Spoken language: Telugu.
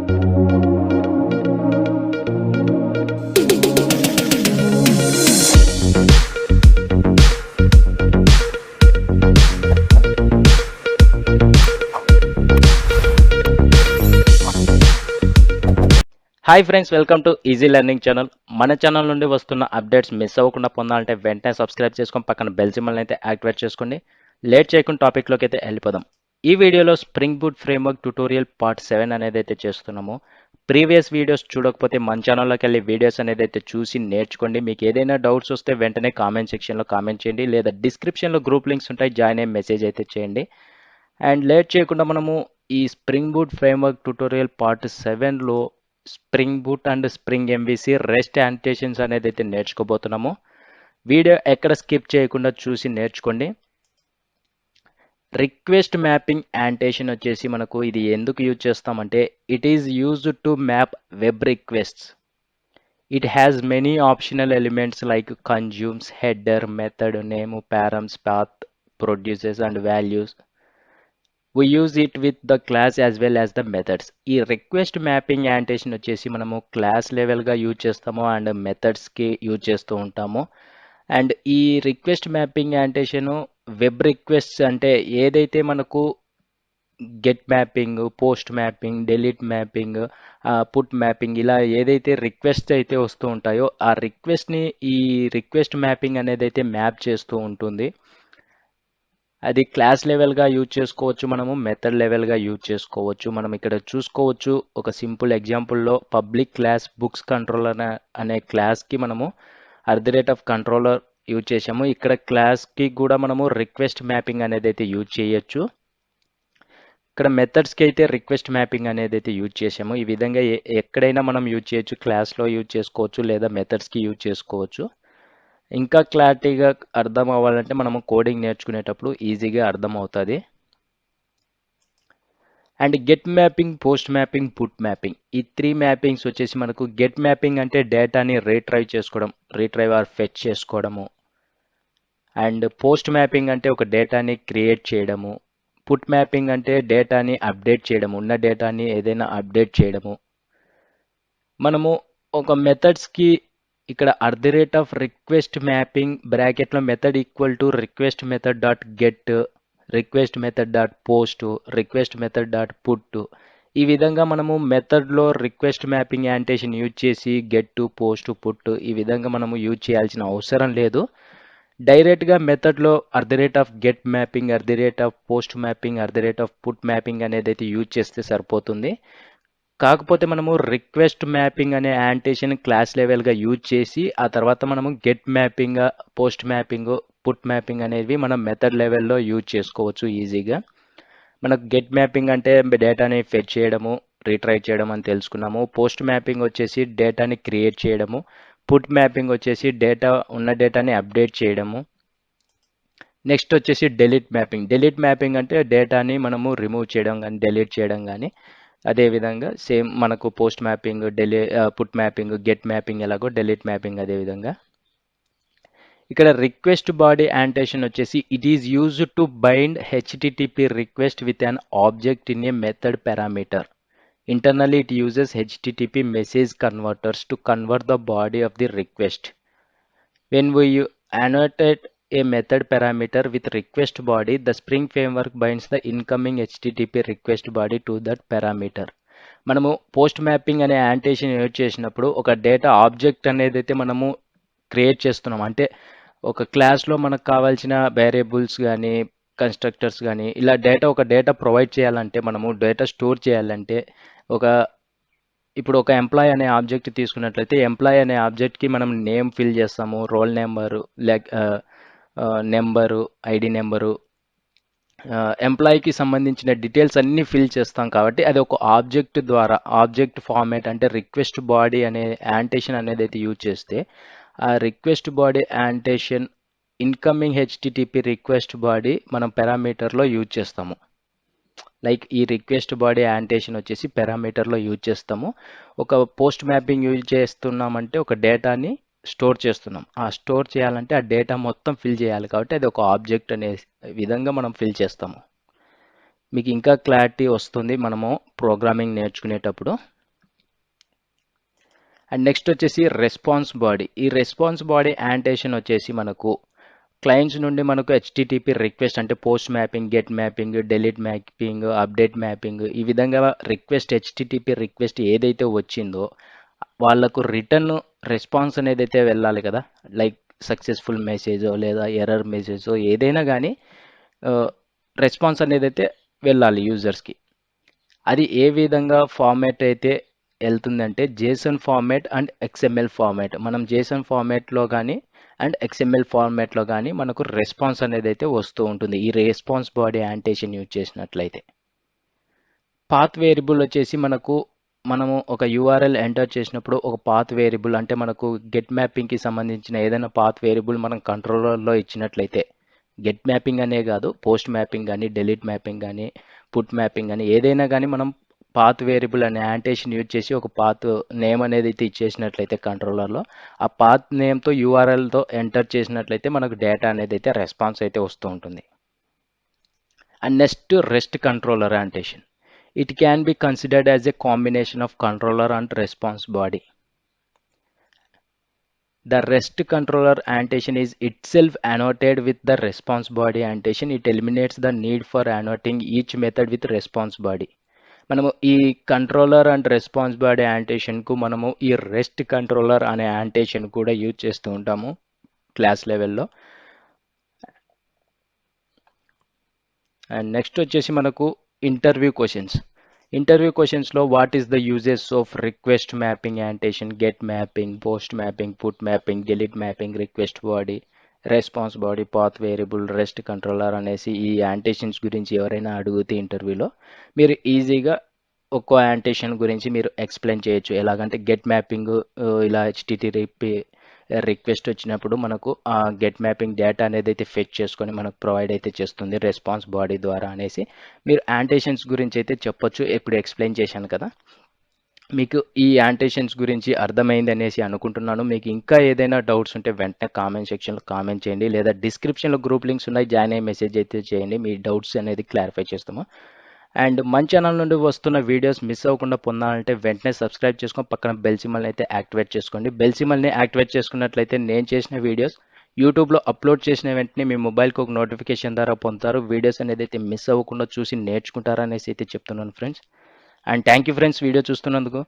Hi friends, welcome to easy learning channel. మన ఛానల్ నుండి వస్తున్న అప్డేట్స్ మిస్ అవ్వకుండా పొందాలంటే వెంటనే సబ్స్క్రైబ్ చేసుకొని పక్కన బెల్ సింబల్ని అయితే యాక్టివేట్ చేసుకోండి. లేట్ చేయకుండా టాపిక్లోకి అయితే వెళ్ళిపోదాం. ఈ వీడియోలో spring boot framework tutorial part 7 అనేది అయితే చేస్తున్నాము. ప్రీవియస్ వీడియోస్ చూడకపోతే మన ఛానల్లోకి వెళ్ళి వీడియోస్ అనేది అయితే చూసి నేర్చుకోండి. మీకు ఏదైనా డౌట్స్ వస్తే వెంటనే కామెంట్ సెక్షన్లో కామెంట్ చేయండి, లేదా డిస్క్రిప్షన్లో గ్రూప్ లింక్స్ ఉంటాయి, జాయిన్ అయ్యే మెసేజ్ అయితే చేయండి. అండ్ లేట్ చేయకుండా మనము ఈ spring boot framework tutorial part 7లో spring boot and spring MVC rest annotations అనేది అయితే నేర్చుకోబోతున్నాము. వీడియో ఎక్కడ స్కిప్ చేయకుండా చూసి నేర్చుకోండి. రిక్వెస్ట్ మ్యాపింగ్ యానిటేషన్ వచ్చేసి మనకు ఇది ఎందుకు యూజ్ చేస్తామంటే it is used to map web requests. It has many optional elements like consumes, header, method, name, params, path, produces and values. We use it with the class as well as the methods. ఈ రిక్వెస్ట్ మ్యాపింగ్ యానిటేషన్ వచ్చేసి మనము క్లాస్ లెవెల్గా యూజ్ చేస్తాము అండ్ మెథడ్స్కి యూజ్ చేస్తూ ఉంటాము. అండ్ ఈ రిక్వెస్ట్ మ్యాపింగ్ యానిటేషను వెబ్ రిక్వెస్ట్స్ అంటే ఏదైతే మనకు get mapping, post mapping, delete mapping, put mapping ఇలా ఏదైతే రిక్వెస్ట్ అయితే వస్తూ ఉంటాయో ఆ రిక్వెస్ట్ని ఈ రిక్వెస్ట్ మ్యాపింగ్ అనేది అయితే మ్యాప్ చేస్తూ ఉంటుంది. అది క్లాస్ లెవెల్గా యూజ్ చేసుకోవచ్చు, మనము మెథడ్ లెవెల్గా యూజ్ చేసుకోవచ్చు. మనం ఇక్కడ చూసుకోవచ్చు ఒక సింపుల్ ఎగ్జాంపుల్లో పబ్లిక్ క్లాస్ బుక్స్ కంట్రోలర్ అనే క్లాస్కి మనము @కంట్రోలర్ యూజ్ చేసాము. ఇక్కడ క్లాస్కి కూడా మనము రిక్వెస్ట్ మ్యాపింగ్ అనేది అయితే యూజ్ చేయొచ్చు. ఇక్కడ మెథడ్స్కి అయితే రిక్వెస్ట్ మ్యాపింగ్ అనేది అయితే యూజ్ చేసాము. ఈ విధంగా ఎక్కడైనా మనం యూజ్ చేయొచ్చు, క్లాస్లో యూజ్ చేసుకోవచ్చు లేదా మెథడ్స్కి యూజ్ చేసుకోవచ్చు. ఇంకా క్లారిటీగా అర్థం అవ్వాలంటే మనము కోడింగ్ నేర్చుకునేటప్పుడు ఈజీగా అర్థం అవుతుంది. And get mapping, post mapping, put mapping ఈ 3 మ్యాపింగ్స్ వచ్చేసి మనకు గెట్ మ్యాపింగ్ అంటే డేటాని రీట్రైవ్ ఆర్ ఫెచ్ చేసుకోవడము. అండ్ పోస్ట్ మ్యాపింగ్ అంటే ఒక డేటాని క్రియేట్ చేయడము. పుట్ మ్యాపింగ్ అంటే డేటాని అప్డేట్ చేయడము, ఉన్న డేటాని ఏదైనా అప్డేట్ చేయడము. మనము ఒక మెథడ్స్కి ఇక్కడ రిక్వెస్ట్ మ్యాపింగ్ బ్రాకెట్లో method equal to request method dot get, request method dot post, request method dot put ఈ విధంగా మనము మెథడ్లో రిక్వెస్ట్ మ్యాపింగ్ యానిటేషన్ యూజ్ చేసి గెట్, పోస్ట్, పుట్ ఈ విధంగా మనము యూజ్ చేయాల్సిన అవసరం లేదు. డైరెక్ట్గా మెథడ్లో get mapping, post mapping, put mapping అనేది అయితే యూజ్ చేస్తే సరిపోతుంది. కాకపోతే మనము రిక్వెస్ట్ మ్యాపింగ్ అనే యానిటేషన్ క్లాస్ లెవెల్గా యూజ్ చేసి ఆ తర్వాత మనము get mapping, post mapping, put mapping అనేవి మనం మెథడ్ లెవెల్లో యూజ్ చేసుకోవచ్చు ఈజీగా. మనకు గెట్ మ్యాపింగ్ అంటే డేటాని ఫెచ్ చేయడము, రీట్రైవ్ చేయడం అని తెలుసుకున్నాము. పోస్ట్ మ్యాపింగ్ వచ్చేసి డేటాని క్రియేట్ చేయడము. పుట్ మ్యాపింగ్ వచ్చేసి ఉన్న డేటాని అప్డేట్ చేయడము. నెక్స్ట్ వచ్చేసి డెలీట్ మ్యాపింగ్ అంటే డేటాని మనము రిమూవ్ చేయడం కానీ డెలీట్ చేయడం కానీ. అదేవిధంగా సేమ్ మనకు post mapping, put mapping, get mapping ఎలాగో డెలీట్ మ్యాపింగ్ అదేవిధంగా. ఇక్కడ రిక్వెస్ట్ బాడీ యానిటేషన్ వచ్చేసి it is used to bind HTTP request with an object in a method parameter. Internally it uses HTTP message converters to convert the body of the request. When we annotate a method parameter with request body, the Spring framework binds the incoming HTTP request body to that parameter. మనము పోస్ట్ మ్యాపింగ్ అనే యానిటేషన్ యూజ్ చేసినప్పుడు ఒక డేటా ఆబ్జెక్ట్ అనేది అయితే మనము క్రియేట్ చేస్తున్నాం. అంటే ఒక క్లాస్లో మనకు కావాల్సిన వేరియబుల్స్ కానీ కన్స్ట్రక్టర్స్ కానీ ఇలా ఒక డేటా ప్రొవైడ్ చేయాలంటే, మనము డేటా స్టోర్ చేయాలంటే ఇప్పుడు ఒక ఎంప్లాయ్ అనే ఆబ్జెక్ట్ తీసుకున్నట్లయితే ఎంప్లాయ్ అనే ఆబ్జెక్ట్కి మనం నేమ్ ఫిల్ చేస్తాము, roll number, number, ID number, ఎంప్లాయీకి సంబంధించిన డీటెయిల్స్ అన్నీ ఫిల్ చేస్తాం. కాబట్టి అది ఒక ఆబ్జెక్ట్ ద్వారా ఆబ్జెక్ట్ ఫార్మాట్ అంటే రిక్వెస్ట్ బాడీ అనే యానిటేషన్ అనేది అయితే యూజ్ చేస్తే ఆ request body యానిటేషన్ incoming HTTP request body మనం పారామీటర్లో యూజ్ చేస్తాము. లైక్ ఈ రిక్వెస్ట్ బాడీ యానిటేషన్ వచ్చేసి పారామీటర్లో యూజ్ చేస్తాము. ఒక పోస్ట్ మ్యాపింగ్ యూజ్ చేస్తున్నామంటే ఒక డేటాని స్టోర్ చేస్తున్నాం. ఆ స్టోర్ చేయాలంటే ఆ డేటా మొత్తం ఫిల్ చేయాలి కాబట్టి అది ఒక ఆబ్జెక్ట్ అనే విధంగా మనం ఫిల్ చేస్తాము. మీకు ఇంకా క్లారిటీ వస్తుంది మనము ప్రోగ్రామింగ్ నేర్చుకునేటప్పుడు. అండ్ నెక్స్ట్ వచ్చేసి రెస్పాన్స్ బాడీ. ఈ రెస్పాన్స్ బాడీ యాంటేషన్ వచ్చేసి మనకు క్లయింట్స్ నుండి మనకు హెచ్టిటిపి రిక్వెస్ట్ అంటే post mapping, get mapping, delete mapping, update mapping ఈ విధంగా రిక్వెస్ట్ హెచ్టిటిపి రిక్వెస్ట్ ఏదైతే వచ్చిందో వాళ్ళకు రిటర్న్ రెస్పాన్స్ అనేది అయితే వెళ్ళాలి కదా. లైక్ సక్సెస్ఫుల్ మెసేజో లేదా ఎర్రర్ మెసేజో ఏదైనా కానీ రెస్పాన్స్ అనేది అయితే వెళ్ళాలి యూజర్స్కి. అది ఏ విధంగా ఫార్మాట్ అయితే వెళ్తుందంటే JSON format and XML format. మనం జేసన్ ఫార్మాట్లో కానీ అండ్ ఎక్స్ఎంఎల్ ఫార్మాట్లో కానీ మనకు రెస్పాన్స్ అనేది అయితే వస్తూ ఉంటుంది ఈ రెస్పాన్స్ బాడీ యాంటేషన్ యూజ్ చేసినట్లయితే. పాత్ వేరియబుల్ వచ్చేసి మనము ఒక యూఆర్ఎల్ ఎంటర్ చేసినప్పుడు ఒక పాత్ వేరియబుల్ అంటే మనకు గెట్ మ్యాపింగ్కి సంబంధించిన ఏదైనా పాత్ వేరియబుల్ మనం కంట్రోలర్లో ఇచ్చినట్లయితే, గెట్ మ్యాపింగ్ అనే కాదు పోస్ట్ మ్యాపింగ్ కానీ డెలీట్ మ్యాపింగ్ కానీ పుట్ మ్యాపింగ్ కానీ ఏదైనా కానీ మనం పాత్ వేరియబుల్ అనే యాంటేషన్ యూజ్ చేసి ఒక పాత్ నేమ్ అనేది అయితే ఇచ్చేసినట్లయితే కంట్రోలర్లో ఆ పాత్ నేమ్తో యూఆర్ఎల్తో ఎంటర్ చేసినట్లయితే మనకు డేటా అనేది అయితే రెస్పాన్స్ అయితే వస్తూ ఉంటుంది. And next rest controller annotation. It can be considered as a combination of controller and response body. The REST controller annotation is itself annotated with the response body annotation. It eliminates the need for annotating each method with response body. మనము ఈ కంట్రోలర్ అండ్ రెస్పాన్స్ బాడీ యాంటేషన్కు మనము ఈ రెస్ట్ కంట్రోలర్ అనే యాంటేషన్ కూడా యూజ్ చేస్తూ ఉంటాము క్లాస్ లెవెల్లో. అండ్ నెక్స్ట్ వచ్చేసి మనకు ఇంటర్వ్యూ క్వశ్చన్స్లో what is the uses of request mapping annotation, get mapping, post mapping, put mapping, delete mapping, request body, response body, path variable, rest controller అనేసి ఈ యాంటేషన్స్ గురించి ఎవరైనా అడిగితే ఇంటర్వ్యూలో మీరు ఈజీగా ఒక్కో యాంటేషన్ గురించి మీరు ఎక్స్ప్లెయిన్ చేయొచ్చు. ఎలాగంటే గెట్ మ్యాపింగ్ ఇలా హెచ్టిటిపి రిక్వెస్ట్ వచ్చినప్పుడు మనకు ఆ గెట్ మ్యాపింగ్ డేటా అనేది అయితే ఫెచ్ చేసుకొని మనకు ప్రొవైడ్ అయితే చేస్తుంది రెస్పాన్స్ బాడీ ద్వారా అనేసి మీరు యాంటేషన్స్ గురించి అయితే చెప్పొచ్చు. ఇప్పుడు ఎక్స్ప్లెయిన్ చేశాను కదా. మీకు ఈ యాంటేషన్స్ గురించి అర్థమైంది అనేసి అనుకుంటున్నాను. మీకు ఇంకా ఏదైనా డౌట్స్ ఉంటే వెంటనే కామెంట్ సెక్షన్లో కామెంట్ చేయండి, లేదా డిస్క్రిప్షన్లో గ్రూప్ లింక్స్ ఉన్నాయి, జాయిన్ అయ్యే మెసేజ్ అయితే చేయండి. మీ డౌట్స్ అనేది క్లారిఫై చేస్తాము. అండ్ మన ఛానల్ నుండి వస్తున్న వీడియోస్ మిస్ అవ్వకుండా పొందాలంటే వెంటనే సబ్స్క్రైబ్ చేసుకొని పక్కన బెల్ సింబల్ని అయితే యాక్టివేట్ చేసుకోండి. బెల్ సింబల్ని యాక్టివేట్ చేసుకున్నట్లయితే నేను చేసిన వీడియోస్ యూట్యూబ్లో అప్లోడ్ చేసిన వెంటనే మీ మొబైల్కి ఒక నోటిఫికేషన్ ద్వారా పొందుతారు. వీడియోస్ అనేది అయితే మిస్ అవ్వకుండా చూసి నేర్చుకుంటారనేసి అయితే చెప్తున్నాను friends. And thank you friends video చూస్తున్నందుకు.